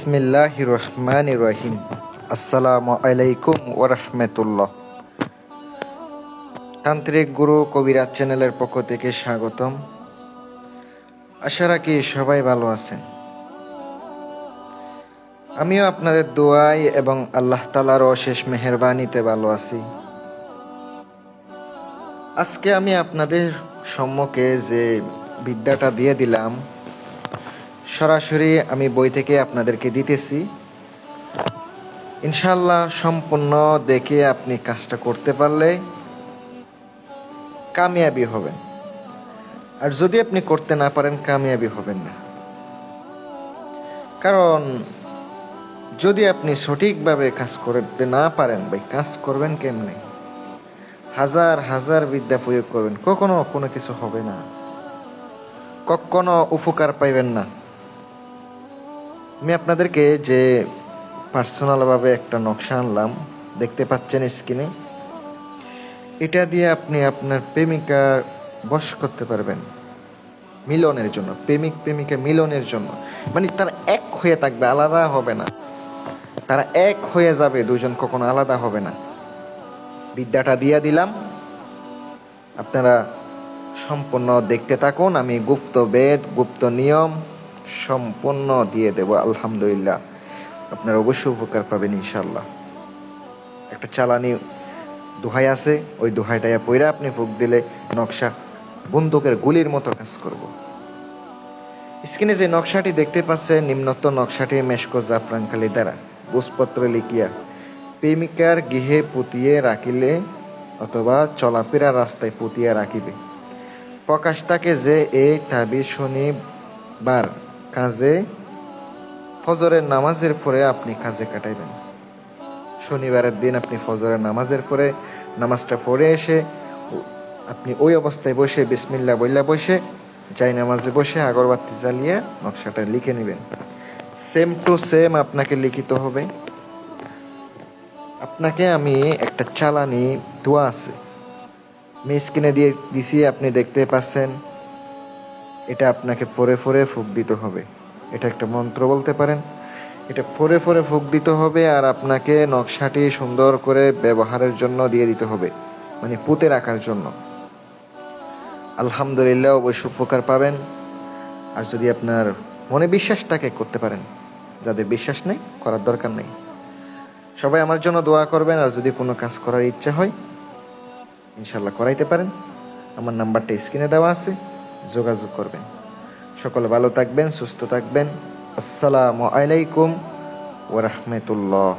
বিসমিল্লাহির রহমানির রহিম। আসসালামু আলাইকুম ওয়া রাহমাতুল্লাহ। তান্ত্রিক গুরু কবিরাজ চ্যানেলের পক্ষ থেকে স্বাগতম। আশা রাখি সবাই ভালো আছেন। আমিও আপনাদের দোয়ায় এবং আল্লাহ তাআলার অশেষ মেহেরবানিতে ভালো আছি। আজকে আমি আপনাদের সম্মুখে যে বিদ্যাটা দিয়ে দিলাম, সরাসরি আমি বই থেকে আপনাদেরকে দিতেছি। ইনশাআল্লাহ সম্পূর্ণ দেখে আপনি কাজটা করতে পারলে কামিয়াবি হবেন, আর যদি আপনি করতে না পারেন কামিয়াবি হবেন না। কারণ যদি আপনি সঠিকভাবে কাজ করতে না পারেন, ভাই কাজ করবেন কেমনে? হাজার হাজার বিদ্যা প্রয়োগ করবেন, কখনো কোনো কিছু হবে না, কখনো উপকার পাইবেন না। আমি আপনাদেরকে যে পার্সোনাল ভাবে একটা নকশা আনলাম, দেখতে পাচ্ছেন স্ক্রিনে, এটা দিয়ে আপনি আপনার প্রেমিকার বশ করতে পারবেন মিলনের জন্য, প্রেমিক প্রেমিকা মিলনের জন্য। মানে তারা এক হয়ে থাকবে, আলাদা হবে না, তারা এক হয়ে যাবে, দুজন কখনো আলাদা হবে না। বিদ্যাটা দিয়ে দিলাম, আপনারা সম্পূর্ণ দেখতে থাকুন। আমি গুপ্ত বেদ, গুপ্ত নিয়ম সম্পূর্ণ দিয়ে দেব। আলহামদুলিল্লাহ, আপনারা অবশ্যই উপকার পাবেন ইনশাল্লাহ। একটা চালানি দোহাই আছে, ওই দোহাইটা পইরা আপনি ফুঁক দিলে নকশা বন্দুকের গুলির মতো কাজ করব। স্ক্রিনে যে নকশাটি দেখতে পাচ্ছেন, নিম্নোক্ত নকশাটি মেশকো জাফরানখালি দ্বারা বুঝপত্রে লিখিয়া প্রেমিকার গৃহে পুঁতিয়ে রাখিলে অথবা চলাফেরা রাস্তায় পুঁতিয়া রাখিবে। প্রকাশ থাকে যে এই তাবিজ শনিবার কাজে ফজরের নামাজের পরে আপনি কাজে কাটাইবেন। শনিবারের দিন আপনি ফজরের নামাজের পরে নামাজটা পড়ে এসে আপনি ওই অবস্থায় বসে বিসমিল্লাহ বইলা বসে যাই নামাজে বসে আগরবাতি জ্বালিয়ে নকশাটা লিখে নেবেন। সেম টু সেম আপনাকে লিখিত হবে। আপনাকে আমি একটা চালানি দোয়া আছে, আমি স্ক্রিনে দিয়ে দিছি, আপনি দেখতে পাচ্ছেন। এটা আপনাকে ফোরে ফোরে ফুঁক দিতে হবে। এটা একটা মন্ত্র বলতে পারেন। এটা ফোরে ফোরে ফুঁক দিতে হবে, আর আপনাকে নকশাটি সুন্দর করে ব্যবহারের জন্য দিয়ে দিতে হবে, মানে পুঁতে রাখার জন্য। আলহামদুলিল্লাহ, অবশ্যই উপকার পাবেন। আর যদি আপনার মনে বিশ্বাস থাকে করতে পারেন, যাদের বিশ্বাস নেই করার দরকার নেই। সবাই আমার জন্য দোয়া করবেন, আর যদি কোনো কাজ করার ইচ্ছা হয় ইনশাল্লাহ করাইতে পারেন। আমার নাম্বারটা স্ক্রিনে দেওয়া আছে, যোগাযোগ করবেন। সকলে ভালো থাকবেন, সুস্থ থাকবেন। আসসালামু আলাইকুম ওয়া রাহমাতুল্লাহ।